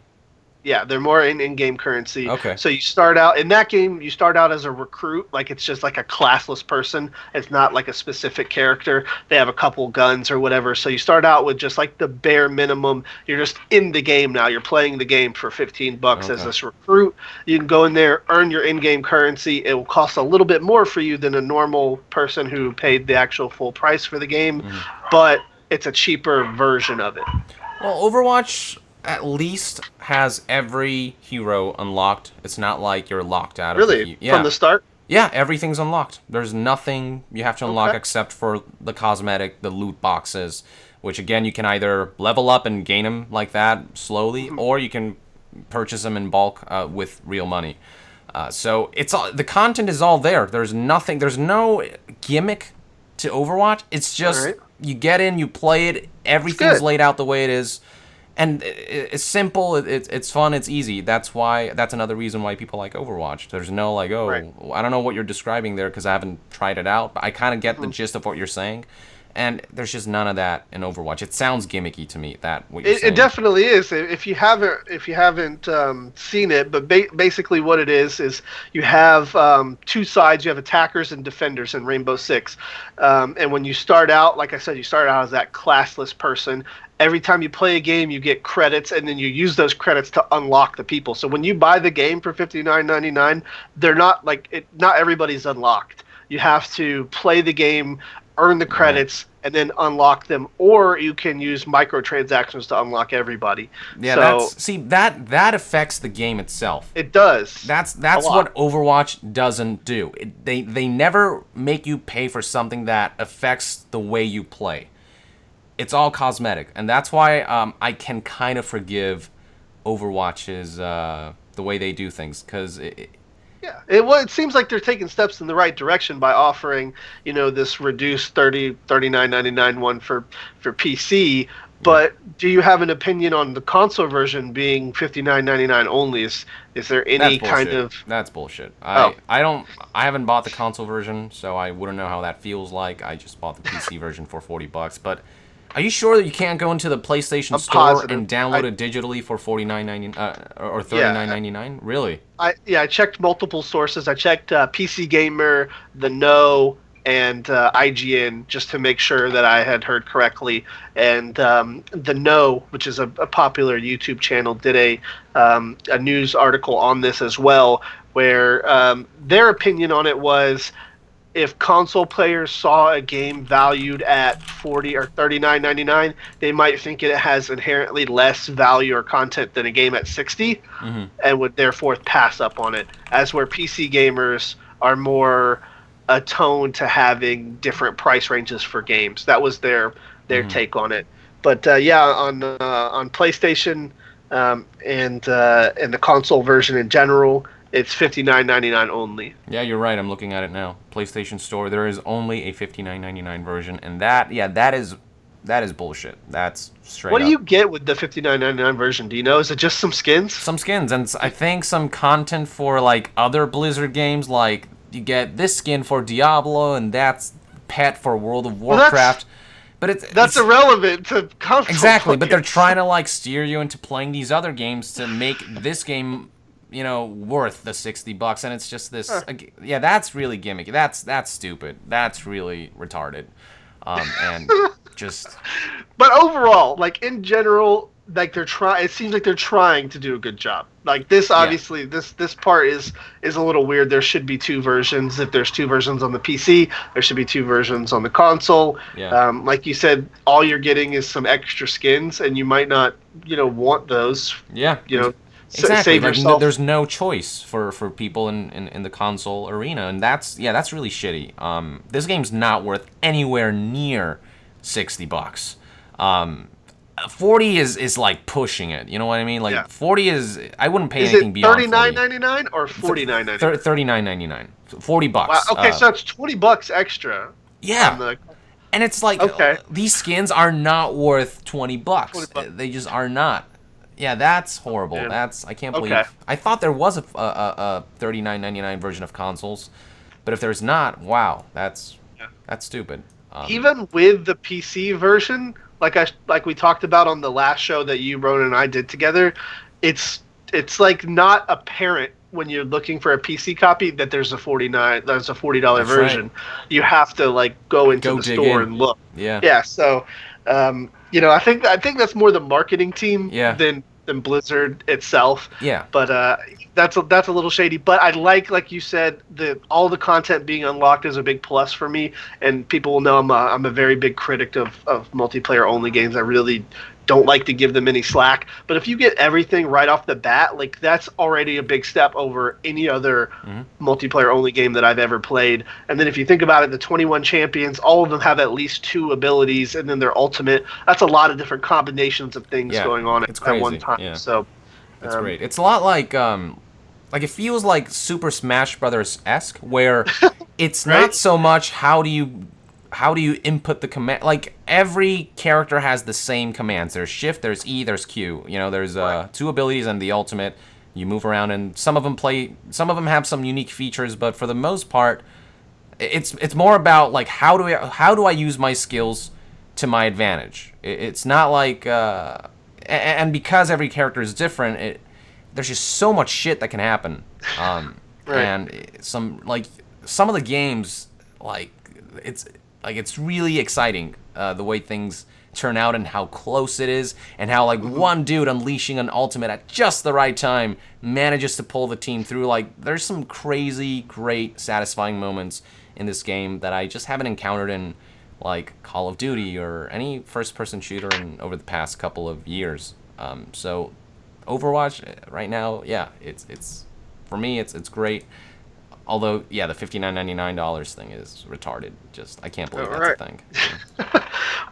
Yeah, they're more in-game currency. Okay. So you start out in that game. You start out as a recruit, like it's just like a classless person. It's not like a specific character. They have a couple guns or whatever. So you start out with just like the bare minimum. You're just in the game now. You're playing the game for $15 as Okay. this recruit. You can go in there, earn your in-game currency. It will cost a little bit more for you than a normal person who paid the actual full price for the game, but it's a cheaper version of it. Well, Overwatch at least has every hero unlocked. It's not like you're locked out of Really, yeah. from the start. Yeah, everything's unlocked. There's nothing you have to unlock Okay. except for the cosmetic, the loot boxes, which again you can either level up and gain them like that slowly, or you can purchase them in bulk with real money. So it's all, the content is all there. There's nothing. There's no gimmick to Overwatch. It's just Alright. you get in, you play it. Everything's good. laid out the way it is. And it's simple, it's fun, it's easy. That's another reason why people like Overwatch. There's no like, oh, Right. I don't know what you're describing there because I haven't tried it out, but I kind of get the gist of what you're saying. And there's just none of that in Overwatch. It sounds gimmicky to me. That what you're saying. It definitely is. If you haven't seen it, but basically what it is you have two sides. You have attackers and defenders in Rainbow Six, and when you start out, like I said, you start out as that classless person. Every time you play a game, you get credits, and then you use those credits to unlock the people. So when you buy the game for $59.99, they're not like it. Not everybody's unlocked. You have to play the game, earn the credits, and then unlock them, or you can use microtransactions to unlock everybody. Yeah, So that affects the game itself. it does. That's a lot. what Overwatch doesn't do. They never make you pay for something that affects the way you play. It's all cosmetic, and that's why I can kind of forgive Overwatch's the way they do things, because Yeah, it seems like they're taking steps in the right direction by offering, this reduced 39.99 one for PC. yeah, But do you have an opinion on the console version being 59.99 only? Is there that's any kind bullshit. of That's bullshit. Oh, I haven't bought the console version, so I wouldn't know how that feels like. I just bought the PC version for $40. But are you sure that you can't go into the PlayStation I'm Store positive. and download it digitally for $49.99 or Yeah, $39.99? Really? I checked multiple sources. I checked PC Gamer, the No, and IGN just to make sure that I had heard correctly. And the No, which is a popular YouTube channel, did a news article on this as well, where their opinion on it was if console players saw a game valued at 40 or 39.99, they might think it has inherently less value or content than a game at 60, Mm-hmm. and would therefore pass up on it. As where PC gamers are more attuned to having different price ranges for games. That was their Mm-hmm. take on it. But yeah, on PlayStation and the console version in general, it's 59.99 only. Yeah, you're right. I'm looking at it now. PlayStation Store. There is only a $59.99 version, and that is bullshit. That's straight What do up. you get with the 59.99 version? Do you know? Is it just some skins? Some skins, and I think some content for like other Blizzard games. Like you get this skin for Diablo, and that's pet for World of Well, that's Warcraft. But that's it's irrelevant to console exactly. But they're players. trying to like steer you into playing these other games to make this game, worth the $60, and it's just this. Yeah, that's really gimmicky. That's stupid. That's really retarded. And just But overall, like in general, like they're trying. It seems like they're trying to do a good job. Like this, yeah, obviously, this part is a little weird. There should be two versions. If there's two versions on the PC, there should be two versions on the console. yeah. Like you said, all you're getting is some extra skins, and you might not, want those. Yeah, exactly. Save Like yourself. there's no choice for people in the console arena, and that's really shitty. This game's not worth anywhere near $60. 40 is like pushing it. You know what I mean? Like Yeah. 40 is I wouldn't pay Is anything it beyond 39.99 or 49.99? $39.99. $40. Wow. Okay, so it's $20 extra. Yeah. On the, And it's like Okay. these skins are not worth $20. $20. They just are not. Yeah, that's horrible. Yeah. I can't believe. Okay. I thought there was a $39.99 version of consoles, but if there's not, wow, that's stupid. Even with the PC version, like we talked about on the last show that you wrote and I did together, it's like not apparent when you're looking for a PC copy that there's a $40 That's version. right. You have to like go into Go the dig store in. and look. Yeah. Yeah, so I think that's more the marketing team Yeah. than Blizzard itself. Yeah. But that's a little shady. But I like you said, all the content being unlocked is a big plus for me. And people will know I'm a very big critic of multiplayer only games. I really don't like to give them any slack. But if you get everything right off the bat, like that's already a big step over any other multiplayer only game that I've ever played. And then if you think about it, the 21 champions, all of them have at least 2 abilities, and then their ultimate. That's a lot of different combinations of things Yeah, going on it's at one crazy, time. yeah. So That's great. It's a lot like it feels like Super Smash Brothers esque, where it's Right? not so much how do you input the command. Like every character has the same commands. There's shift, there's E, there's Q. There's 2 abilities and the ultimate. You move around, and some of them have some unique features, but for the most part, it's more about like how do I use my skills to my advantage. It's not like and because every character is different, there's just so much shit that can happen. Right. And some of the games, it's really exciting the way things turn out and how close it is, and how one dude unleashing an ultimate at just the right time manages to pull the team through. There's some crazy, great, satisfying moments in this game that I just haven't encountered in Call of Duty or any first-person shooter over the past couple of years. So Overwatch right now, yeah, it's for me, it's great. Although, yeah, the $59.99 thing is retarded. Just I can't believe that's a thing.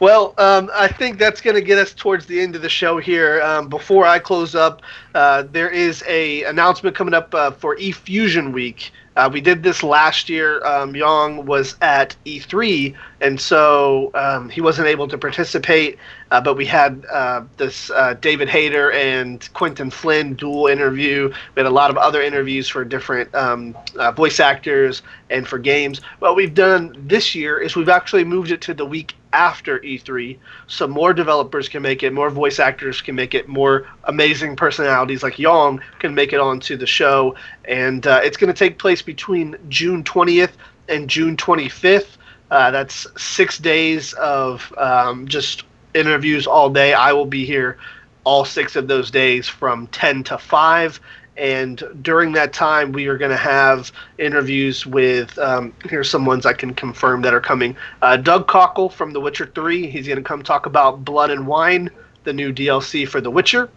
Well, I think that's going to get us towards the end of the show here. Before I close up, there is a announcement coming up for eFusion Week. We did this last year. Yang was at E3, and so he wasn't able to participate. But we had this David Hayter and Quentin Flynn dual interview. We had a lot of other interviews for different voice actors and for games. What we've done this year is we've actually moved it to the week after E3, so more developers can make it, more voice actors can make it, more amazing personalities like Yang can make it onto the show, and it's going to take place between June 20th and June 25th. That's 6 days of just interviews all day. I will be here all 6 of those days from 10 to 5. And during that time, we are going to have interviews with, here's some ones I can confirm that are coming. Doug Cockle from The Witcher 3. He's going to come talk about Blood and Wine, the new DLC for The Witcher.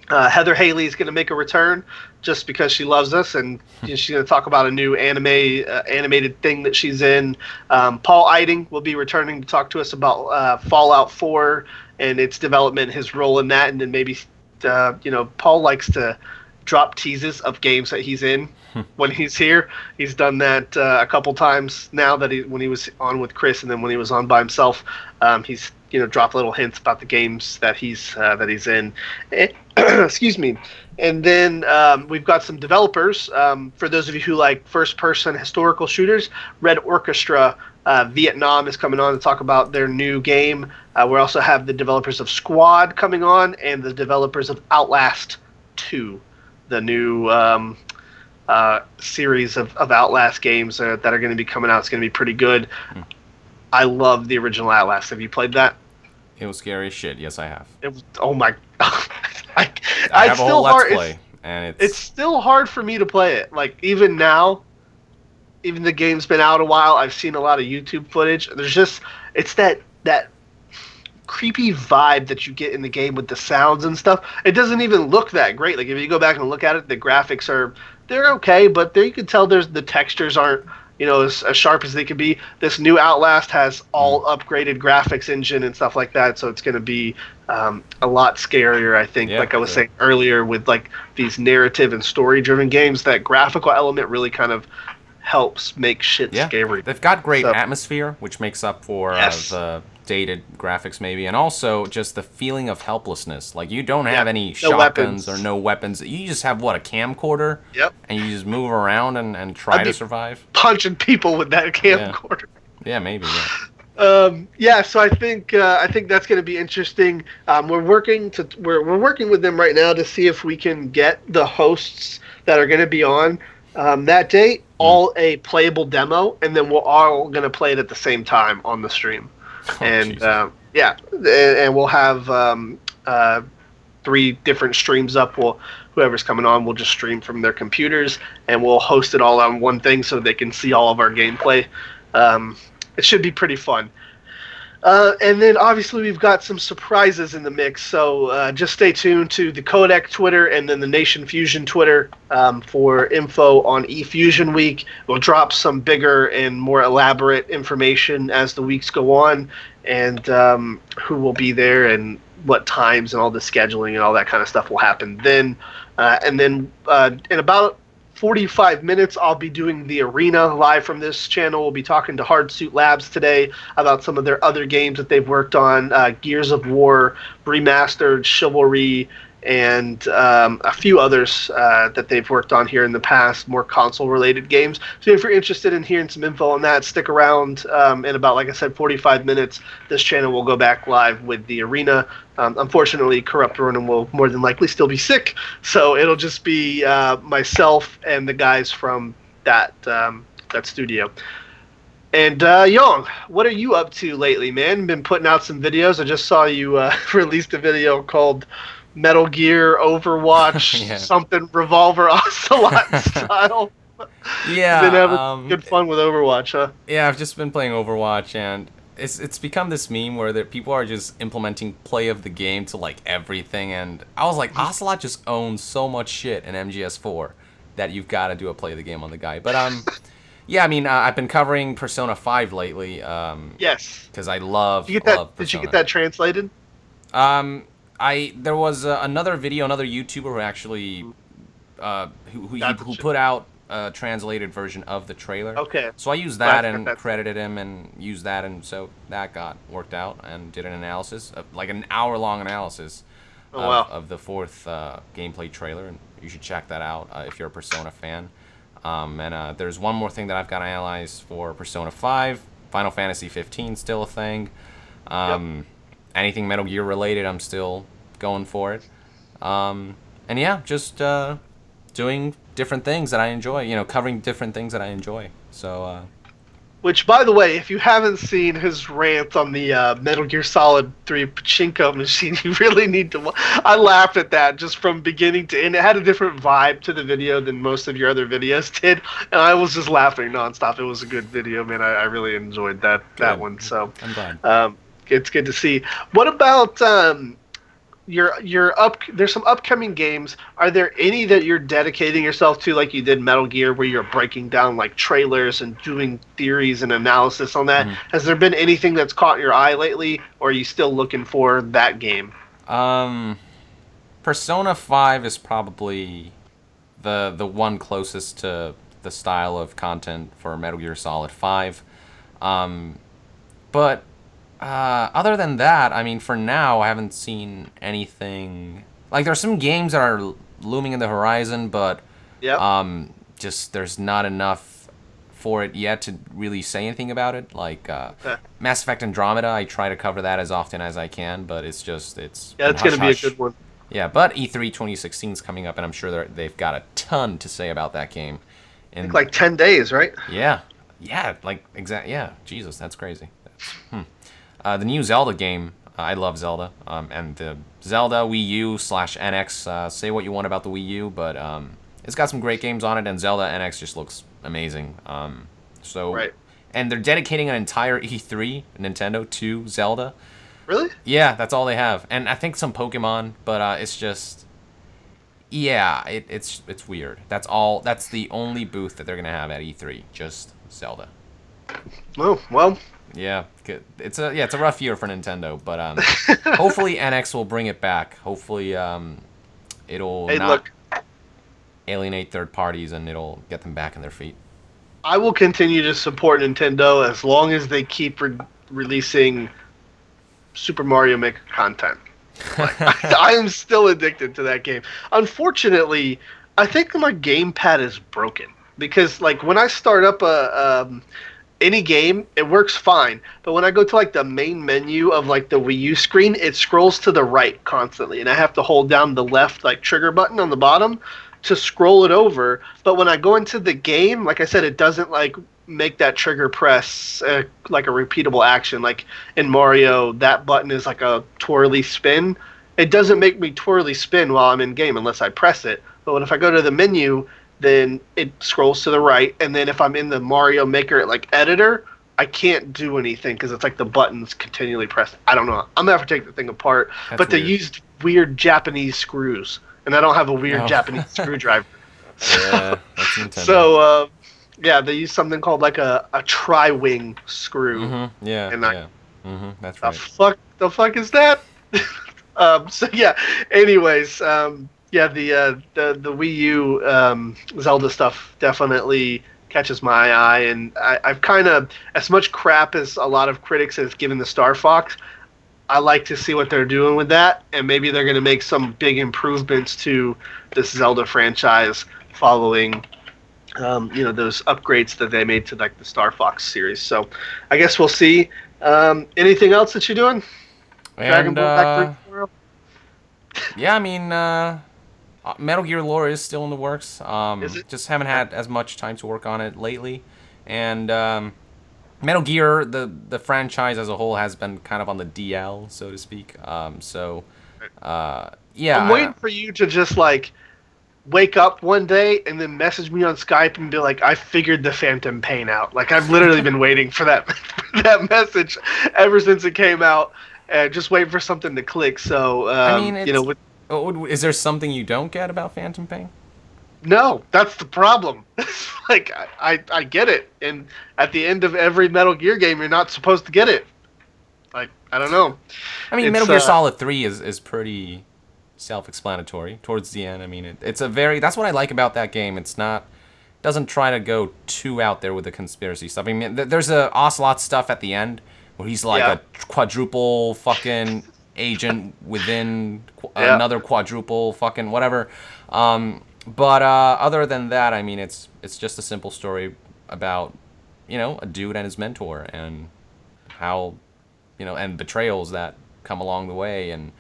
Heather Haley is going to make a return just because she loves us, and she's going to talk about a new animated thing that she's in. Paul Eiding will be returning to talk to us about Fallout 4 and its development, his role in that, and then maybe, Paul likes to drop teases of games that he's in when he's here. He's done that a couple times now that when he was on with Chris, and then when he was on by himself, he's dropped little hints about the games that he's in. Excuse me. And then we've got some developers. For those of you who like first-person historical shooters, Red Orchestra Vietnam is coming on to talk about their new game. We also have the developers of Squad coming on, and the developers of Outlast 2. The new series of Outlast games that are going to be coming out. It's going to be pretty good. I love the original Outlast. Have you played that? It was scary as shit. Yes, I have. It was. Oh my! I have a whole Let's Play, and it's still hard for me to play it. Like even now, even the game's been out a while. I've seen a lot of YouTube footage. It's that creepy vibe that you get in the game with the sounds and stuff. It doesn't even look that great. Like if you go back and look at it, the graphics they're okay, but there you can tell the textures aren't as sharp as they could be. This new Outlast has all upgraded graphics engine and stuff like that, so it's going to be a lot scarier, I think. Like I was saying earlier, with like these narrative and story driven games, that graphical element really kind of helps make shit scary. They've got great atmosphere, which makes up for the dated graphics maybe, and also just the feeling of helplessness. Like you don't have any shotguns or no weapons. You just have a camcorder. Yep. And you just move around and try to survive. Punching people with that camcorder. Yeah, maybe. So I think that's going to be interesting. We're working with them right now to see if we can get the hosts that are going to be on that day all a playable demo, and then we're all going to play it at the same time on the stream. And we'll have 3 different streams up. Whoever's coming on will just stream from their computers, and we'll host it all on one thing so they can see all of our gameplay. It should be pretty fun. And then obviously we've got some surprises in the mix, so just stay tuned to the Codec Twitter and then the Nation Fusion Twitter for info on eFusion Week. We'll drop some bigger and more elaborate information as the weeks go on, and who will be there and what times and all the scheduling and all that kind of stuff will happen then. And then in about 45 minutes, I'll be doing the arena live from this channel. We'll be talking to Hardsuit Labs today about some of their other games that they've worked on, Gears of War, Remastered, Chivalry, and a few others that they've worked on here in the past, more console-related games. So if you're interested in hearing some info on that, stick around. In about, like I said, 45 minutes, this channel will go back live with the arena. Unfortunately, Corrupt Ronan will more than likely still be sick, so it'll just be myself and the guys from that studio. And Yang, what are you up to lately, man? Been putting out some videos. I just saw you released a video called Metal Gear, Overwatch, something Revolver Ocelot style. Yeah. Been having good fun with Overwatch, huh? Yeah, I've just been playing Overwatch, and it's become this meme where people are just implementing play of the game to like everything, and I was like, Ocelot just owns so much shit in MGS4 that you've got to do a play of the game on the guy. But Yeah, I mean, I've been covering Persona 5 lately, Yes. because I Did you get love that? Did you get Persona. that translated? Um, there was another video, another YouTuber who actually who Gotcha. put out a translated version of the trailer. Okay. So I used Glad that to get and that too. credited him and used that, and so that got worked out and did an analysis, like an hour-long analysis Oh wow. of the fourth gameplay trailer, and you should check that out if you're a Persona fan. And there's one more thing that I've got to analyze for Persona 5. Final Fantasy 15 still a thing. Yep. Anything Metal Gear related, I'm still going for it. And yeah, just doing different things that I enjoy. Covering different things that I enjoy. So Which, by the way, if you haven't seen his rant on the Metal Gear Solid 3 Pachinko machine, you really need to. I laughed at that just from beginning to end. It had a different vibe to the video than most of your other videos did, and I was just laughing nonstop. It was a good video, man. I really enjoyed that good. one. So, I'm glad. it's good to see. What about your there's some upcoming games. Are there any that you're dedicating yourself to, like you did Metal Gear, where you're breaking down like trailers and doing theories and analysis on that? Has there been anything that's caught your eye lately, or are you still looking for that game? Persona 5 is probably the one closest to the style of content for Metal Gear Solid 5. But other than that, I mean, for now, I haven't seen anything. Like, there's some games that are looming in the horizon, but Yep. just there's not enough for it yet to really say anything about it. Like Okay. Mass Effect Andromeda, I try to cover that as often as I can, but it's Yeah, been it's gonna be a hush. good one. Yeah, but E3 2016 is coming up, and I'm sure they've got a ton to say about that game. I think And like 10 days, right? yeah, like yeah, Jesus, that's crazy. The new Zelda game, I love Zelda, and the Zelda Wii U / NX. Say what you want about the Wii U, but it's got some great games on it, and Zelda NX just looks amazing. So, Right. and they're dedicating an entire E3 Nintendo to Zelda. Really? Yeah, that's all they have, and I think some Pokemon, but it's just, yeah, it's weird. That's all. That's the only booth that they're gonna have at E3, just Zelda. Oh well. Yeah, it's a rough year for Nintendo, but hopefully NX will bring it back. Hopefully it'll Hey, not look. alienate third parties and it'll get them back on their feet. I will continue to support Nintendo as long as they keep releasing Super Mario Maker content. I am still addicted to that game. Unfortunately, I think my gamepad is broken because, like, when I start up any game, it works fine. But when I go to like the main menu of like the Wii U screen, it scrolls to the right constantly, and I have to hold down the left like trigger button on the bottom to scroll it over. But when I go into the game, like I said, it doesn't like make that trigger press like a repeatable action. Like in Mario, that button is like a twirly spin. It doesn't make me twirly spin while I'm in game unless I press it. But if I go to the menu, then it scrolls to the right, and then if I'm in the Mario Maker like editor, I can't do anything because it's like the buttons continually pressed. I don't know. I'm gonna have to take the thing apart. That's But they weird. used weird Japanese screws, and I don't have a weird Oh. Japanese screwdriver. Yeah, that's Nintendo. So yeah, they use something called like a tri-wing screw. Yeah, And yeah. That's The right. fuck is that? So yeah. Anyways, yeah, the Wii U Zelda stuff definitely catches my eye, and I've kind of, as much crap as a lot of critics have given the Star Fox, I like to see what they're doing with that, and maybe they're going to make some big improvements to this Zelda franchise following those upgrades that they made to like the Star Fox series. So I guess we'll see. Anything else that you're doing? Dragon And Ball back tomorrow? yeah, I mean, Metal Gear lore is still in the works. Is it? Just haven't had as much time to work on it lately, and Metal Gear, the franchise as a whole, has been kind of on the DL, so to speak. Yeah. I'm waiting for you to just like wake up one day and then message me on Skype and be like, "I figured the Phantom Pain out." Like I've literally been waiting for that that message ever since it came out, just waiting for something to click. So I mean, you know, with, is there something you don't get about Phantom Pain? No, that's the problem. Like I get it, and at the end of every Metal Gear game, you're not supposed to get it. Like I don't know. I mean, Metal It's Gear Solid 3 is pretty self-explanatory towards the end. I mean, it's a very that's what I like about that game. It's not doesn't try to go too out there with the conspiracy stuff. I mean, there's a Ocelot stuff at the end where he's like yeah. a quadruple fucking agent within Yeah. another quadruple fucking whatever. But other than that, I mean, it's just a simple story about a dude and his mentor and how and betrayals that come along the way and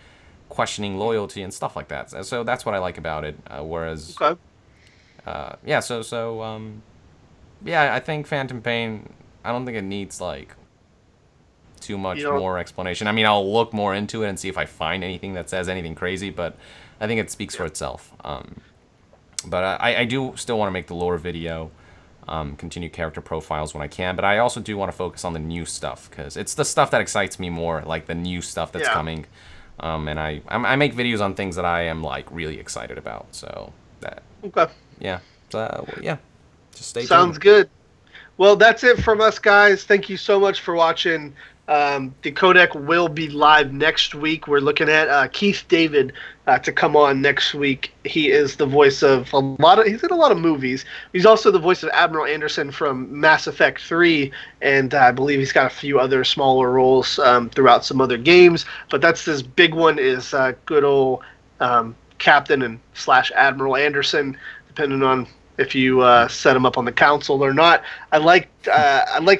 questioning loyalty and stuff like that. So that's what I like about it. Whereas, Okay. yeah, yeah, I think Phantom Pain. I don't think it needs like too much You know. more explanation. I mean, I'll look more into it and see if I find anything that says anything crazy, but I think it speaks for itself. But I do still want to make the lore video, continue character profiles when I can, but I also do want to focus on the new stuff because it's the stuff that excites me more, like the new stuff that's coming. And I make videos on things that I am like really excited about. So that Okay. yeah, yeah, just stay tuned. Sounds good. Well, that's it from us, guys. Thank you so much for watching. The Codec will be live next week. We're looking at Keith David to come on next week. He is the voice of he's in a lot of movies. He's also the voice of Admiral Anderson from Mass Effect 3, and I believe he's got a few other smaller roles throughout some other games. But that's this big one is good old Captain and / Admiral Anderson, depending on if you set him up on the council or not. I liked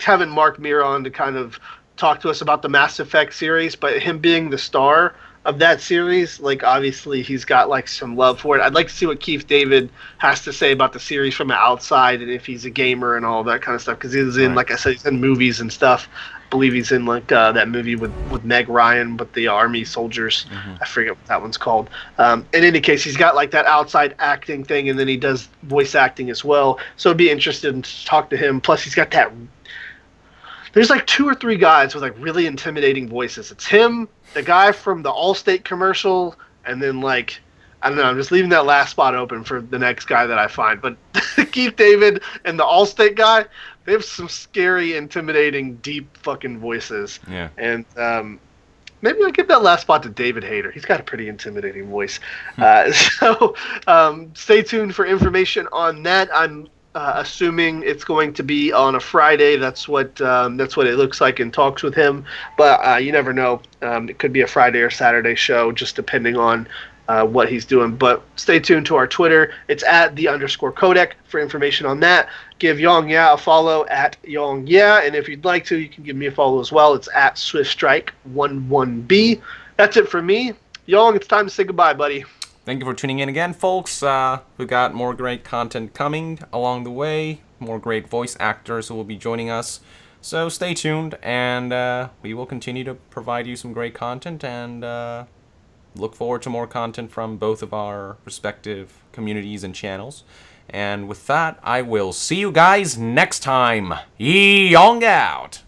having Mark Mir on to kind of talk to us about the Mass Effect series, but him being the star of that series, like obviously he's got like some love for it. I'd like to see what Keith David has to say about the series from the outside and if he's a gamer and all that kind of stuff, because he's in, like I said, he's in movies and stuff. I believe he's in like that movie with Meg Ryan with the army soldiers. I forget what that one's called. In any case, he's got like that outside acting thing, and then he does voice acting as well, so I'd be interested to talk to him. Plus he's got that, there's like 2 or 3 guys with like really intimidating voices. It's him, the guy from the Allstate commercial, and then like, I don't know, I'm just leaving that last spot open for the next guy that I find. But Keith David and the Allstate guy, they have some scary, intimidating, deep fucking voices. Yeah. And maybe I'll give that last spot to David Hayter. He's got a pretty intimidating voice. So stay tuned for information on that. I'm assuming it's going to be on a Friday. That's what it looks like in talks with him. But you never know. It could be a Friday or Saturday show, just depending on what he's doing. But stay tuned to our Twitter. It's at @_Codec for information on that. Give Yong Ya a follow at Yong Ya, and if you'd like to, you can give me a follow as well. It's at SwiftStrike11B. That's it for me. Yong, it's time to say goodbye, buddy. Thank you for tuning in again, folks. We got more great content coming along the way. More great voice actors who will be joining us. So stay tuned, and we will continue to provide you some great content, and look forward to more content from both of our respective communities and channels. And with that, I will see you guys next time. Yong out!